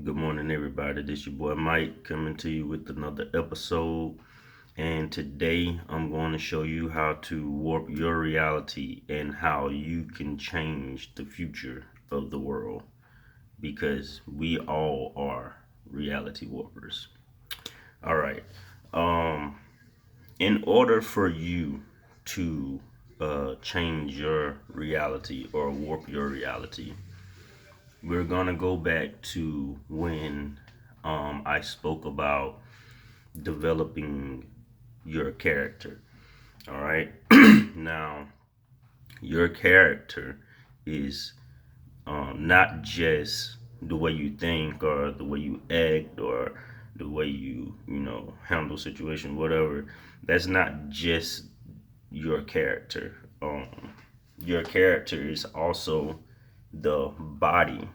Good morning, everybody. This your boy Mike coming to you with another episode. And today I'm going to show you how to warp your reality and how you can change the future of the world because we all are reality warpers. All right. Um, in order for you to change your reality or warp your reality, we're gonna go back to when I spoke about developing your character. All right. Now, your character is not just the way you think or the way you act or the way you handle situation, whatever. That's not just your character. Your character is also the body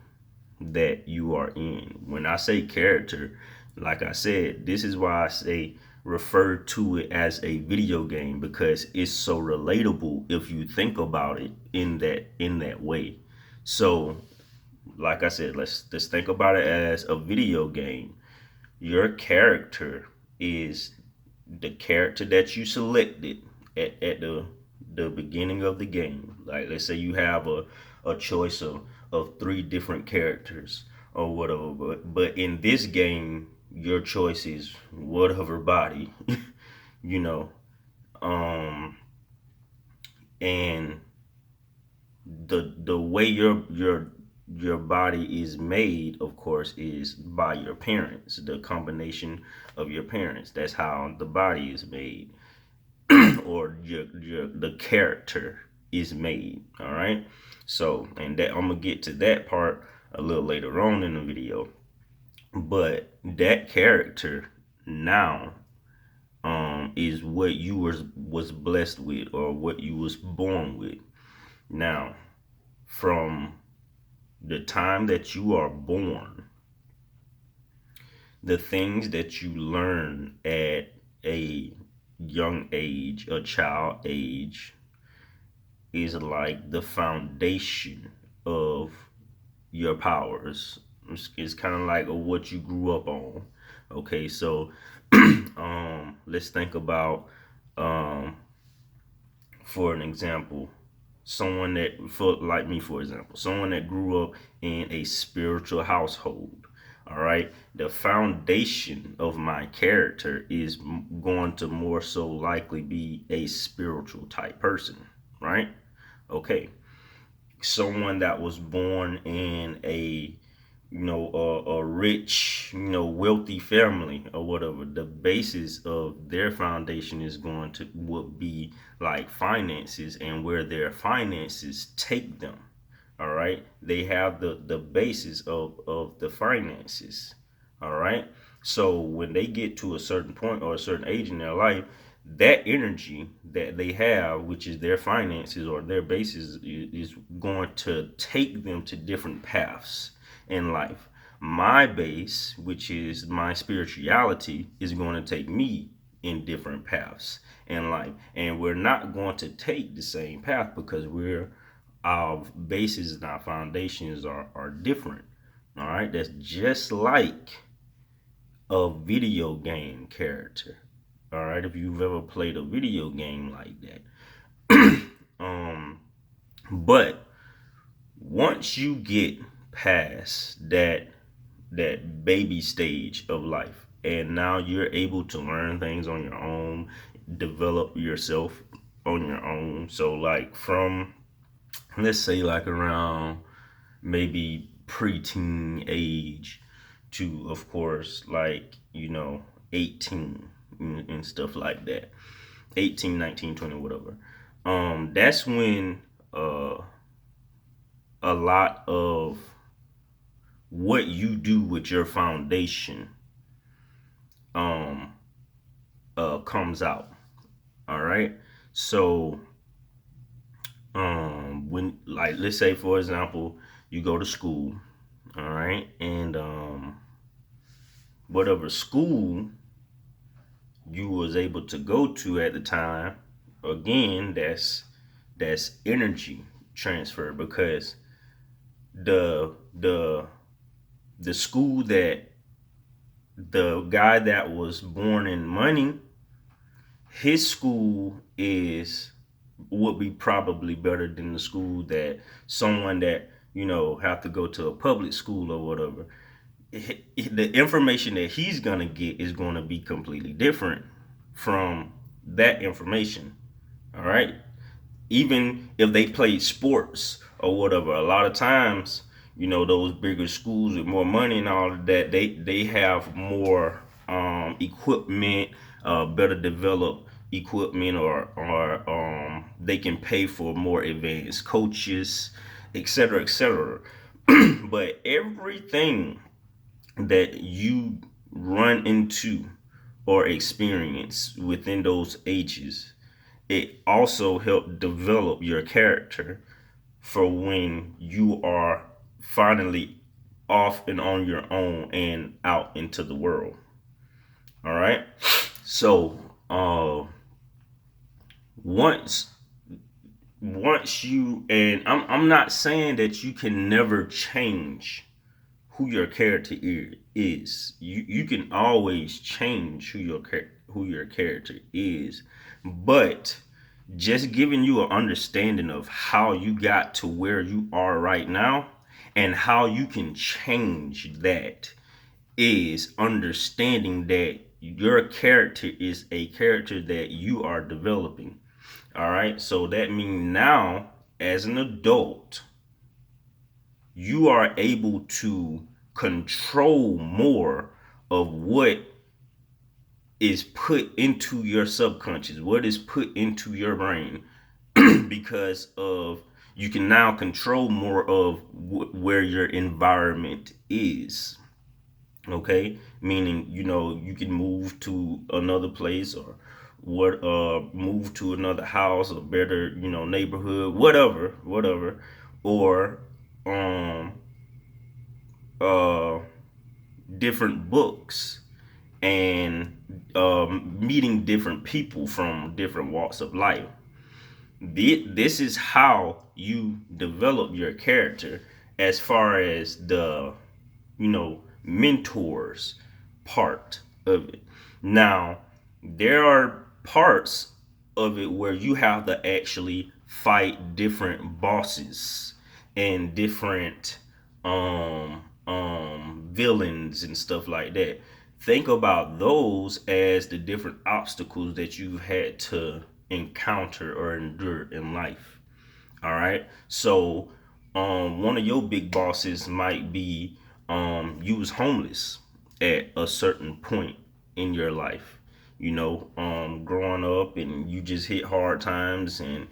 that you are in. When I say character, like I said, this is why I say refer to it as a video game because it's so relatable if you think about it in that way. So, like I said, let's think about it as a video game. Your character is the character that you selected at the beginning of the game. Like let's say you have a choice of three different characters or whatever. But in this game, your choice is whatever body, you know. Um and the way your body is made, of course, is by your parents. The combination of your parents. That's how the body is made. Or your the character is made. All right. So, and that I'm gonna get to that part a little later on in the video. But that character now is what you was blessed with or what you was born with. Now, from the time that you are born, the things that you learn at a young age, a child age, is like the foundation of your powers. It's kind of like what you grew up on. Okay, so let's think about, um, for an example, someone that, for like me, for example, someone that grew up in a spiritual household. All right, the foundation of my character is going to more so likely be a spiritual type person, right? Okay, someone that was born in a rich, wealthy family or whatever, the basis of their foundation is going to would be like finances and where their finances take them. All right, they have the basis of the finances. All right, so when they get to a certain point or a certain age in their life, that energy that they have, which is their finances or their basis, is going to take them to different paths in life. My base, which is my spirituality, is going to take me in different paths in life. And we're not going to take the same path because our bases and our foundations are different. All right. That's just like a video game character. All right. If you've ever played a video game like that. um, but once you get past that baby stage of life and now you're able to learn things on your own, develop yourself on your own. So like from, let's say, like around maybe preteen age to, of course, like 18 and stuff like that. 18, 19, 20, whatever. That's when uh a lot of what you do with your foundation um comes out. All right. So when, like, let's say for example, you go to school, all right, and whatever school you was able to go to at the time, again, that's energy transfer because the The school that the guy that was born in money, his school is would be probably better than the school that someone that have to go to a public school or whatever. The information that he's gonna get is gonna be completely different from that information. All right, even if they played sports or whatever, a lot of times, those bigger schools with more money and all of that, they have more equipment, better developed equipment, or they can pay for more advanced coaches, etc., etc. But everything that you run into or experience within those ages, it also helped develop your character for when you are finally off and on your own and out into the world. All right. So once you, and I'm not saying that you can never change who your character is. You can always change who your character is, but just giving you an understanding of how you got to where you are right now and how you can change that is understanding that your character is a character that you are developing. All right, so that means now, as an adult, you are able to control more of what is put into your subconscious, what is put into your brain, because of you can now control more of where your environment is. Okay, meaning you can move to another place, or what move to another house, a better neighborhood, whatever, or um uh different books, and meeting different people from different walks of life. This is how you develop your character, as far as the mentors part of it. Now, there are parts of it where you have to actually fight different bosses and different villains and stuff like that. Think about those as the different obstacles that you've had to encounter or endure in life. All right. So, one of your big bosses might be you was homeless at a certain point in your life. Growing up, and you just hit hard times, and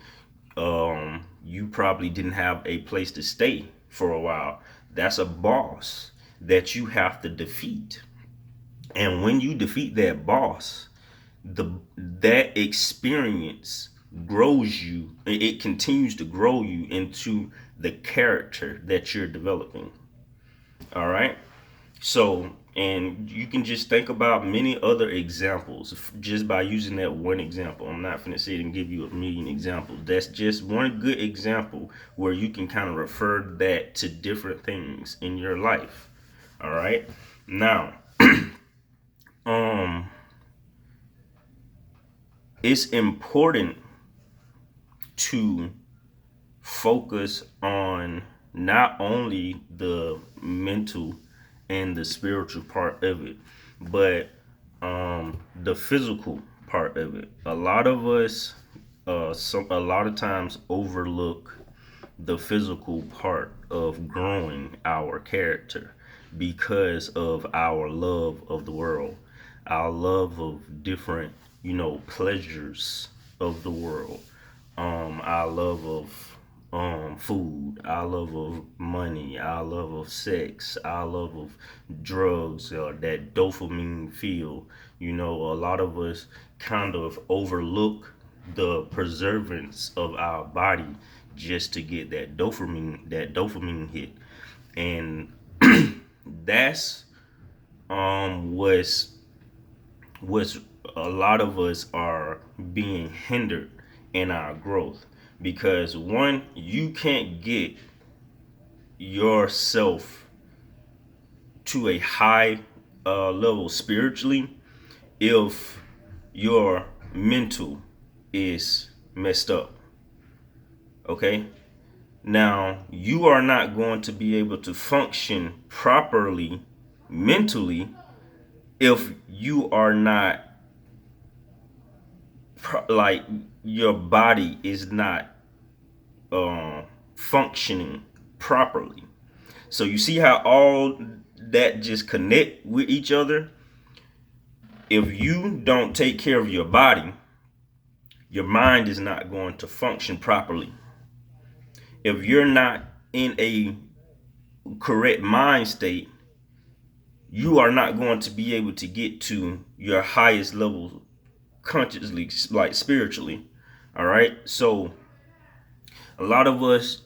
you probably didn't have a place to stay for a while. That's a boss that you have to defeat. And when you defeat that boss, that experience grows you. It continues to grow you into the character that you're developing. All right. So, and you can just think about many other examples just by using that one example. I'm not going to sit and give you a million examples. That's just one good example where you can kind of refer that to different things in your life. All right. Now, um, it's important to focus on not only the mental and the spiritual part of it, but the physical part of it. A lot of us, a lot of times, overlook the physical part of growing our character because of our love of the world, our love of different, pleasures of the world, our love of food, our love of money, our love of sex, our love of drugs, or that dopamine feel. A lot of us kind of overlook the preservance of our body just to get that dopamine hit. And that's was a lot of us are being hindered in our growth, because one, you can't get yourself to a high level spiritually if your mental is messed up. Okay? Now, you are not going to be able to function properly mentally if you are not like your body is not functioning properly. So you see how all that just connect with each other? If you don't take care of your body, your mind is not going to function properly. If you're not in a correct mind state, you are not going to be able to get to your highest level consciously, like spiritually. All right. So a lot of us,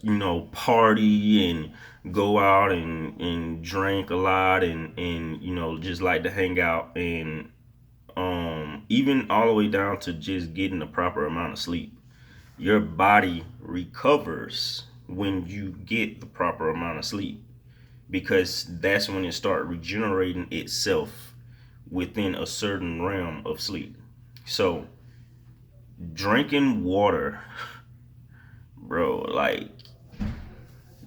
party and go out and drink a lot and just like to hang out and even all the way down to just getting the proper amount of sleep. Your body recovers when you get the proper amount of sleep because that's when it starts regenerating itself within a certain realm of sleep. So drinking water, bro, like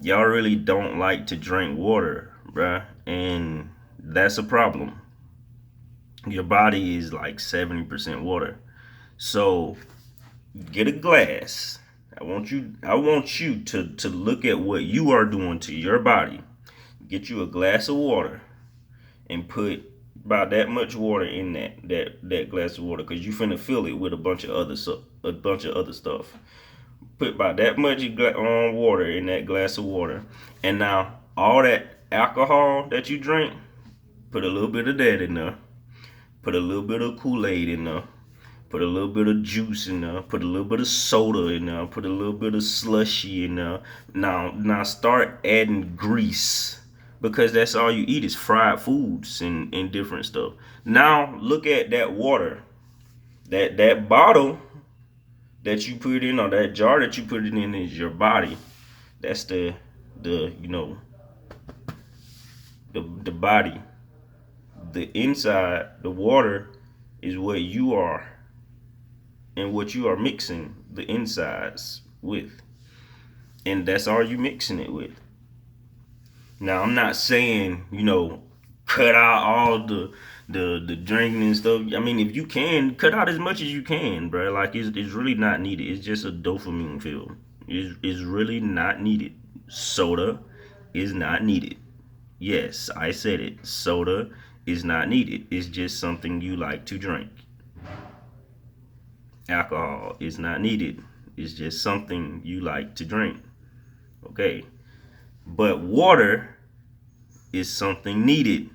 y'all really don't like to drink water, bruh, and that's a problem. Your body is like 70% water. So get a glass. I want you to look at what you are doing to your body. Get you a glass of water and put about that much water in that glass of water because you finna fill it with a bunch of other stuff. Put about that much water in that glass of water, and now all that alcohol that you drink, put a little bit of that in there. Put a little bit of Kool-Aid in there. Put a little bit of juice in there. Put a little bit of soda in there. Put a little bit of slushy in there. Now start adding grease because that's all you eat is fried foods and different stuff. Now look at that water, that bottle that you put in or that jar that you put it in is your body. That's the body. The inside, the water is what you are and what you are mixing the insides with. And that's all you mixing it with. Now I'm not saying, cut out all the drinking and stuff. I mean, if you can, cut out as much as you can, bro. Like it's really not needed. It's just a dopamine feel. It's really not needed. Soda is not needed. Yes, I said it. Soda is not needed. It's just something you like to drink. Alcohol is not needed. It's just something you like to drink. Okay. But water is something needed.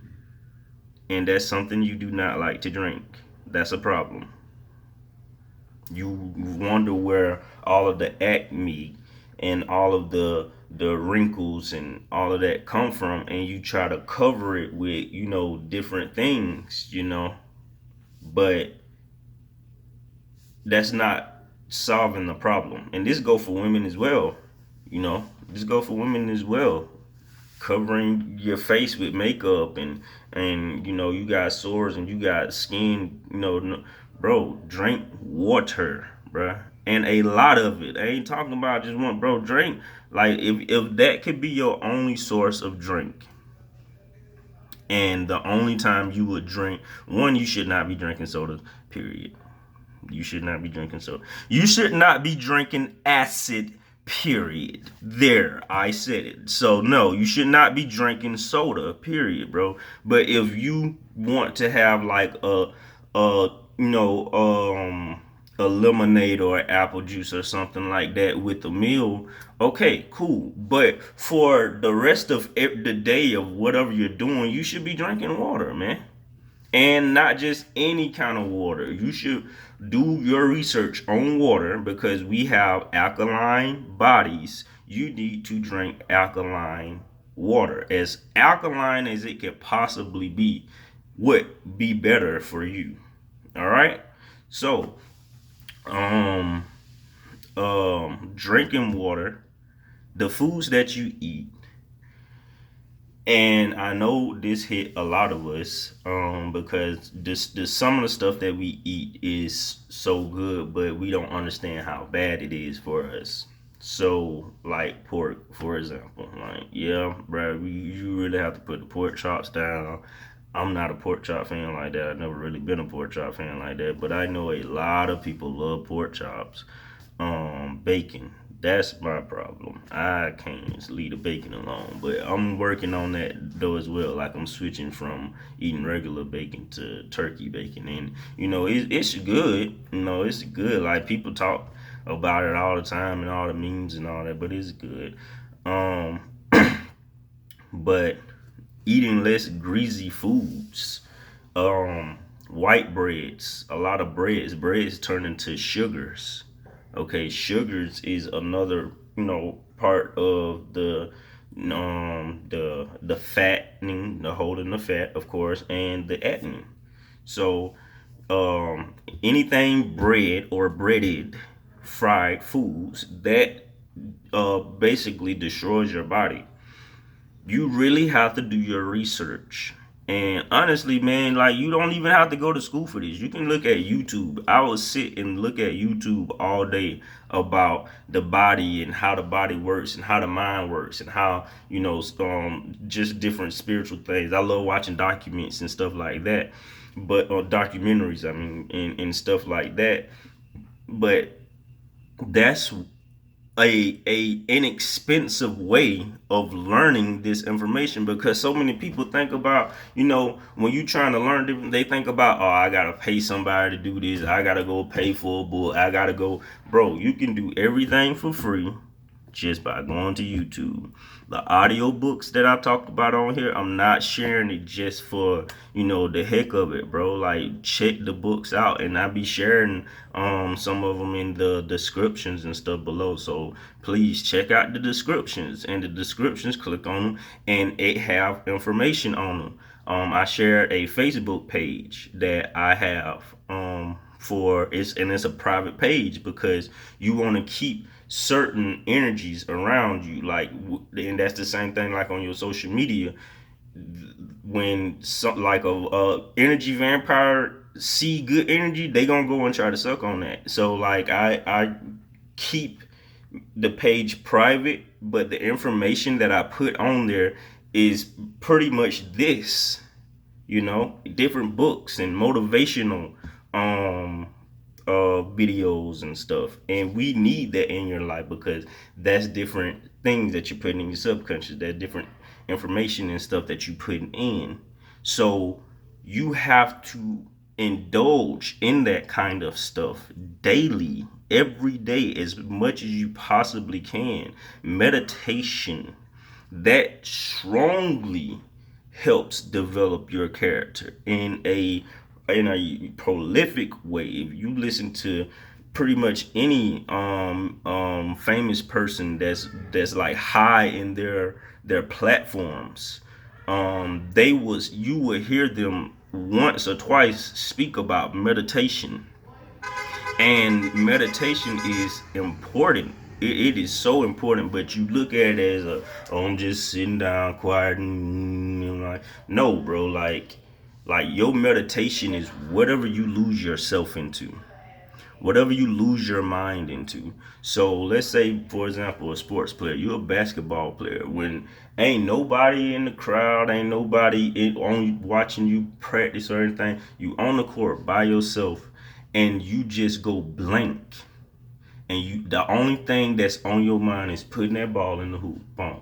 And that's something you do not like to drink. That's a problem. You wonder where all of the acne and all of the wrinkles and all of that come from, and you try to cover it with different things, but that's not solving the problem. And this go for women as well. This go for women as well. Covering your face with makeup and you got sores and you got skin. Bro, drink water, bro, and a lot of it. I ain't talking about just one, bro. Drink like if that could be your only source of drink. And the only time you would drink, one, you should not be drinking soda, period. You should not be drinking soda. You should not be drinking acid, period. There, I said it. So no, you should not be drinking soda, period, bro. But if you want to have like a a lemonade or apple juice or something like that with a meal, okay, cool. But for the rest of the day of whatever you're doing, you should be drinking water, man. And not just any kind of water. You should do your research on water because we have alkaline bodies. You need to drink alkaline water. As alkaline as it could possibly be would be better for you. All right? So, drinking water, the foods that you eat, And I know this hit a lot of us, because this some of the stuff that we eat is so good, but we don't understand how bad it is for us. So, like pork, for example, like yeah, bro, you really have to put the pork chops down. I'm not a pork chop fan like that. I've never really been a pork chop fan like that, but I know a lot of people love pork chops. Bacon. That's my problem. I can't just leave the bacon alone. But I'm working on that though as well. Like I'm switching from eating regular bacon to turkey bacon, and it's good. It's good. Like people talk about it all the time and all the memes and all that, but it's good. Um, but eating less greasy foods. White breads. A lot of breads turn into sugars. Okay, sugars is another part of the fattening, the holding the fat, of course, and the attening. So anything bread or breaded fried foods that basically destroys your body. You really have to do your research. And honestly, man, like you don't even have to go to school for this. You can look at YouTube. I will sit and look at YouTube all day about the body and how the body works and how the mind works and how, just different spiritual things. I love watching documents and stuff like that. But documentaries, I mean, and stuff like that. But that's a inexpensive way of learning this information, because so many people think about, when you trying to learn different, they think about, oh, I gotta pay somebody to do this, I gotta go pay for a book, I gotta go. Bro, you can do everything for free just by going to YouTube. The audio books that I talked about on here, I'm not sharing it just for, the heck of it, bro. Like check the books out, and I be sharing some of them in the descriptions and stuff below. So please check out the descriptions, and the descriptions, click on them, and it have information on them. I share a Facebook page that I have for it's a private page, because you want to keep certain energies around you, like, and that's the same thing like on your social media. When some like a energy vampire see good energy, they gonna go and try to suck on that. So like I keep the page private, but the information that I put on there is pretty much this, different books and motivational um videos and stuff. And we need that in your life, because that's different things that you're putting in your subconscious, that different information and stuff that you putting in. So you have to indulge in that kind of stuff daily, every day, as much as you possibly can. Meditation, that strongly helps develop your character in a prolific way. If you listen to pretty much any famous person that's like high in their platforms, you would hear them once or twice speak about meditation. And meditation is important. It is so important, but you look at it as oh, I'm just sitting down quiet and like, no, bro. Like your meditation is whatever you lose yourself into, whatever you lose your mind into. So let's say, for example, a sports player. You're a basketball player. When ain't nobody in the crowd, ain't nobody on watching you practice or anything, you on the court by yourself, and you just go blank. And the only thing that's on your mind is putting that ball in the hoop. Boom.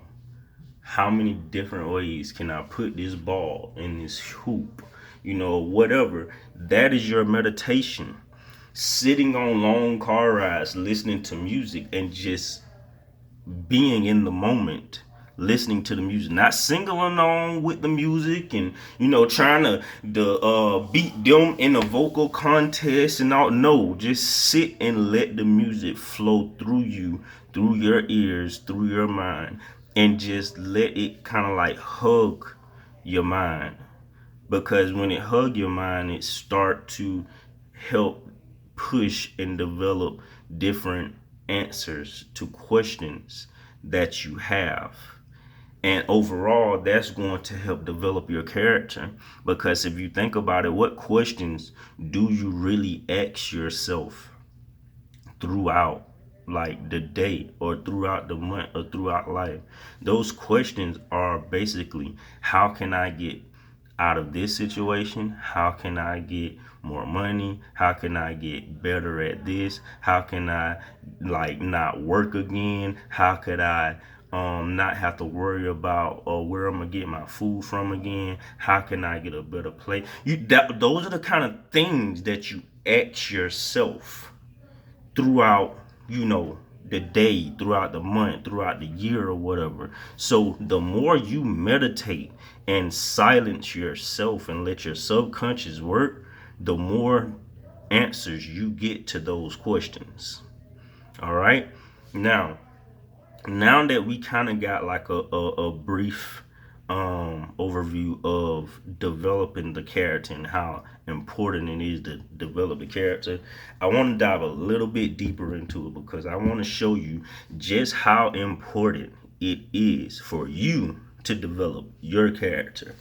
How many different ways can I put this ball in this hoop? Whatever. That is your meditation. Sitting on long car rides, listening to music, and just being in the moment, listening to the music, not singing along with the music, and trying to beat them in a vocal contest and all. No, just sit and let the music flow through you, through your ears, through your mind, and just let it kind of like hug your mind. Because when it hug your mind, it start to help push and develop different answers to questions that you have. And overall, that's going to help develop your character. Because if you think about it, what questions do you really ask yourself throughout like the day or throughout the month or throughout life? Those questions are basically, how can I get out of this situation? How can I get more money? How can I get better at this? How can I like not work again? How could I not have to worry about where I'm gonna get my food from again? How can I get a better place? Those are the kind of things that you ask yourself throughout, the day, throughout the month, throughout the year, or whatever. So the more you meditate and silence yourself and let your subconscious work, the more answers you get to those questions. All right. Now, now that we kind of got like a brief overview of developing the character and how important it is to develop the character, I want to dive a little bit deeper into it, because I want to show you just how important it is for you to develop your character.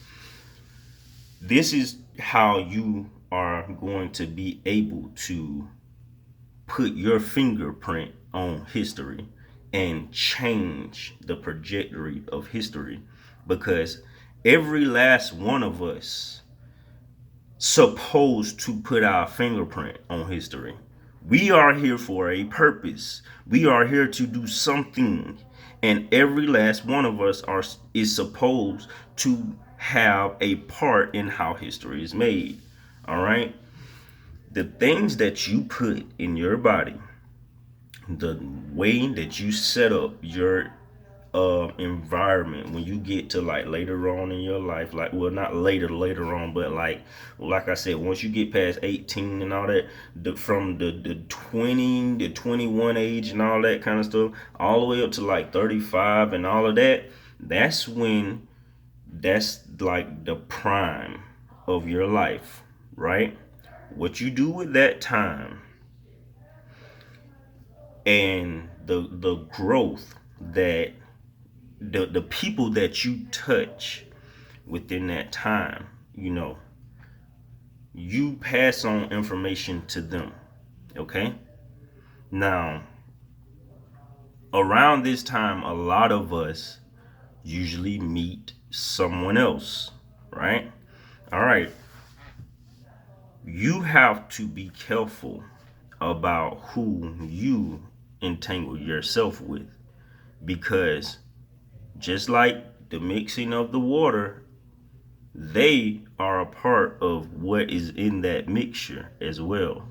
This is how you are going to be able to put your fingerprint on history and change the trajectory of history, because every last one of us supposed to put our fingerprint on history. We are here for a purpose. We are here to do something, and every last one of us is supposed to have a part in how history is made. All right? The things that you put in your body, the way that you set up your environment when you get to like later on in your life, like, well, not later on, but like I said, once you get past 18 and all that, from the 20 to 21 age and all that kind of stuff, all the way up to like 35 and all of that, that's when, that's like the prime of your life, right? What you do with that time and the growth that the people that you touch within that time, you pass on information to them. Okay. Now, around this time, a lot of us usually meet someone else, right? All right. You have to be careful about who you entangle yourself with, because just like the mixing of the water, they are a part of what is in that mixture as well.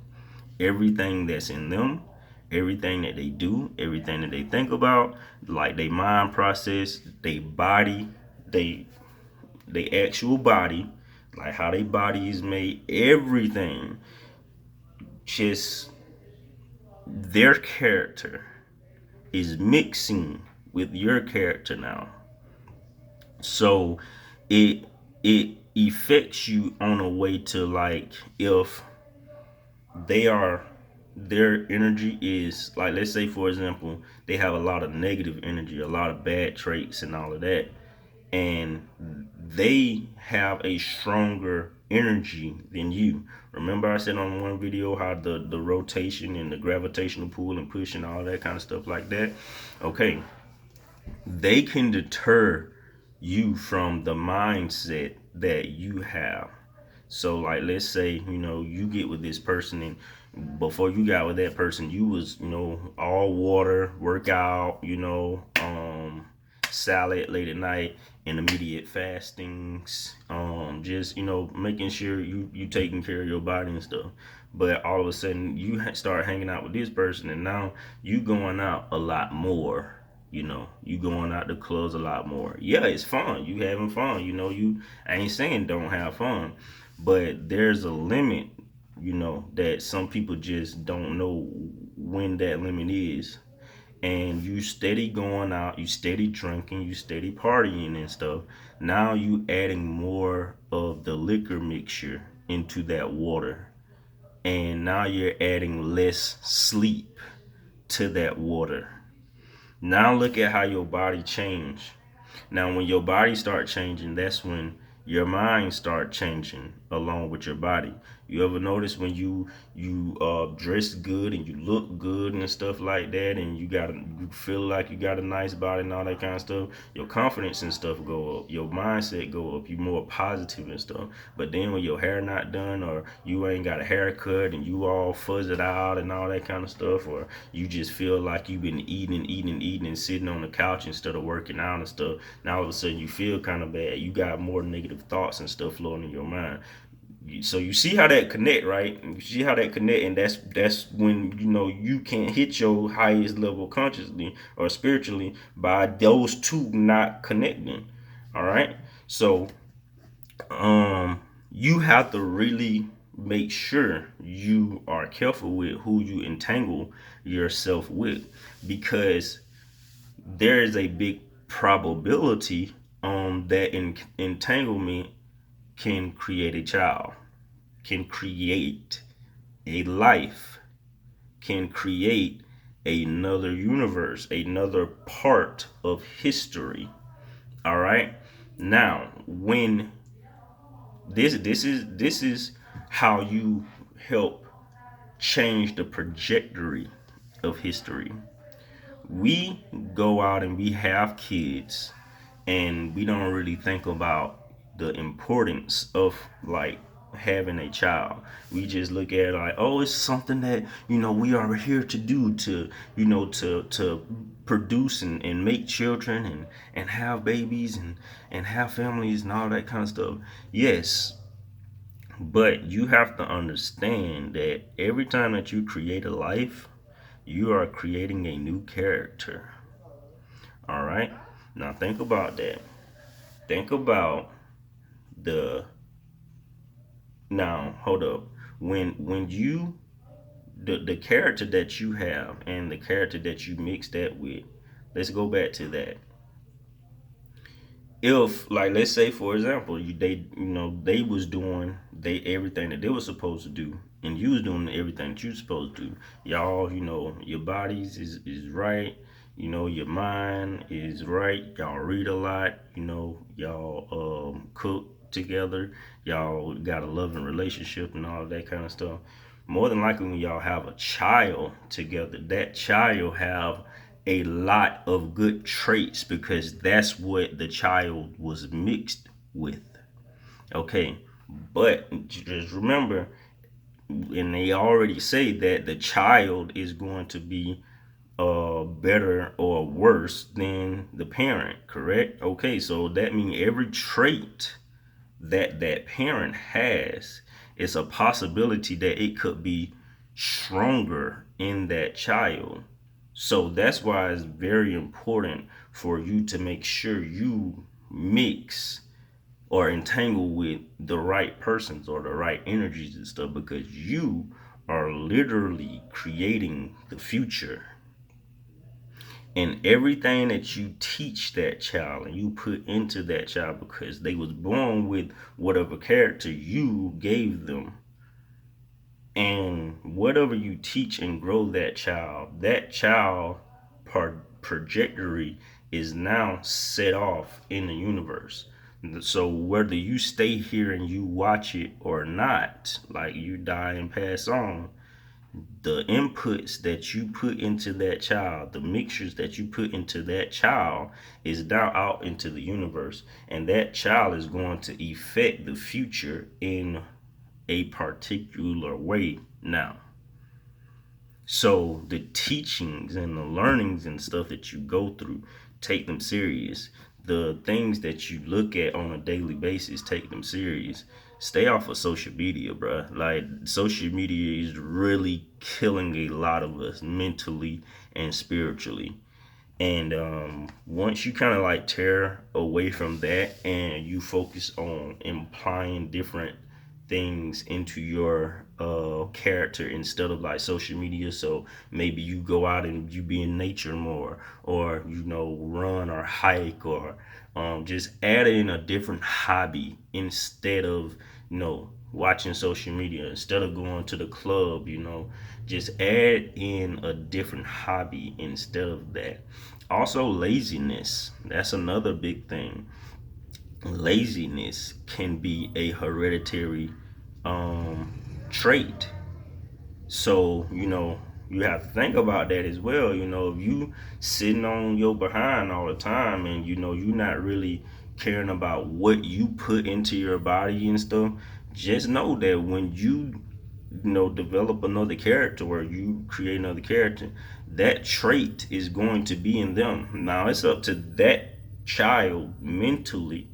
Everything that's in them, everything that they do, everything that they think about, like they mind process, they body, they actual body, like how they body is made, everything, just their character is mixing with your character now. So it it affects you on a way to, like, if they are, their energy is like, let's say for example, they have a lot of negative energy, a lot of bad traits and all of that, and they have a stronger energy than you. Remember I said on one video how the rotation and the gravitational pull and push and all that kind of stuff like that? Okay, they can deter you from the mindset that you have. So like, let's say, you get with this person, and before you got with that person, you was, all water, workout, salad late at night, intermediate fastings, just, making sure you taking care of your body and stuff. But all of a sudden you start hanging out with this person, and now you going out a lot more. You going out to clubs a lot more. Yeah, it's fun. You having fun. I ain't saying don't have fun, but there's a limit, that some people just don't know when that limit is. And you steady going out, you steady drinking, you steady partying and stuff. Now you adding more of the liquor mixture into that water. And now you're adding less sleep to that water. Now look at how your body changed. Now, when your body start changing, that's when your mind start changing along with your body. You ever notice when you dress good and you look good and stuff like that, and you feel like you got a nice body and all that kind of stuff, your confidence and stuff go up, your mindset go up, you more positive and stuff. But then when your hair not done, or you ain't got a haircut and you all fuzzed out and all that kind of stuff, or you just feel like you've been eating and sitting on the couch instead of working out and stuff, now all of a sudden you feel kind of bad. You got more negative thoughts and stuff flowing in your mind. So you see how that connect, right? You see how that connect, and that's when you know you can't hit your highest level consciously or spiritually by those two not connecting. All right. So you have to really make sure you are careful with who you entangle yourself with, because there is a big probability that entanglement can create a child, can create a life, can create another universe, another part of history. All right. Now, when this is how you help change the trajectory of history. We go out and we have kids, and we don't really think about the importance of like having a child. We just look at it like, oh, it's something that we are here to do, to to produce and make children and have babies and have families and all that kind of stuff. Yes, but you have to understand that every time that you create a life, you are creating a new character. All right. Now think about that. Think about the now hold up. When you the character that you have and the character that you mix that with, let's go back to that. If, like, let's say for example, they was doing they everything that they were supposed to do, and you was doing everything that you supposed to do. Y'all, your bodies is right, your mind is right, y'all read a lot, y'all cook together, y'all got a loving relationship and all that kind of stuff. More than likely, when y'all have a child together, that child have a lot of good traits, because that's what the child was mixed with. Okay, but just remember, and they already say that the child is going to be better or worse than the parent, correct? Okay, so that means every trait that parent has, it's a possibility that it could be stronger in that child. So that's why it's very important for you to make sure you mix or entangle with the right persons or the right energies and stuff, because you are literally creating the future. And everything that you teach that child and you put into that child, because they was born with whatever character you gave them, and whatever you teach and grow that child trajectory is now set off in the universe. So whether you stay here and you watch it or not, like you die and pass on, the inputs that you put into that child, the mixtures that you put into that child, is now out into the universe, and that child is going to affect the future in a particular way now. So the teachings and the learnings and stuff that you go through, take them serious. The things that you look at on a daily basis, take them serious. Stay off of social media, bro. Like, social media is really killing a lot of us mentally and spiritually. And once you kind of like tear away from that and you focus on implying different things into your character instead of like social media. So maybe you go out and you be in nature more, or run or hike, or just add in a different hobby instead of watching social media, instead of going to the club. Just add in a different hobby instead of that. Also, laziness. That's another big thing. Laziness can be a hereditary um, trait. So, you have to think about that as well. If you sitting on your behind all the time and you're not really caring about what you put into your body and stuff, just know that when you develop another character or you create another character, that trait is going to be in them. Now it's up to that child mentally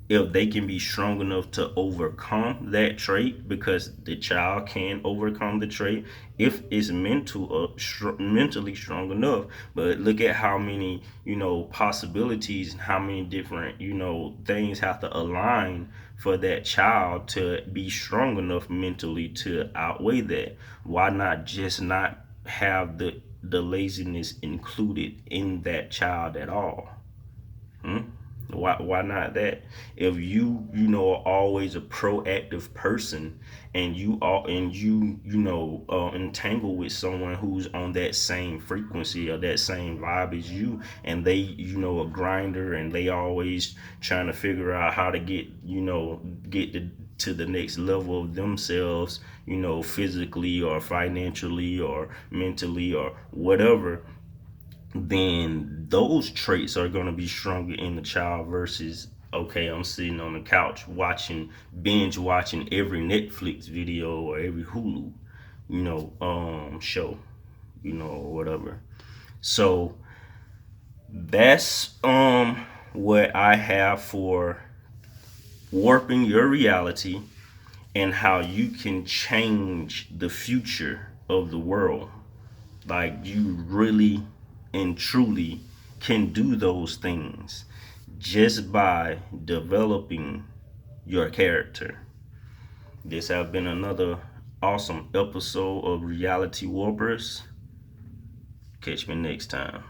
if they can be strong enough to overcome that trait, because the child can overcome the trait if it's mentally strong enough. But look at how many possibilities and how many different things have to align for that child to be strong enough mentally to outweigh that. Why not just not have the laziness included in that child at all? Hmm? Why not that? If are always a proactive person, and you entangle with someone who's on that same frequency or that same vibe as you, and they a grinder, and they always trying to figure out how to get to the next level of themselves, physically or financially or mentally or whatever, then those traits are going to be stronger in the child versus, okay, I'm sitting on the couch binge watching every Netflix video or every Hulu show, or whatever. So that's what I have for warping your reality and how you can change the future of the world. Like, you really and truly can do those things just by developing your character. This has been another awesome episode of Reality Warpers. Catch me next time.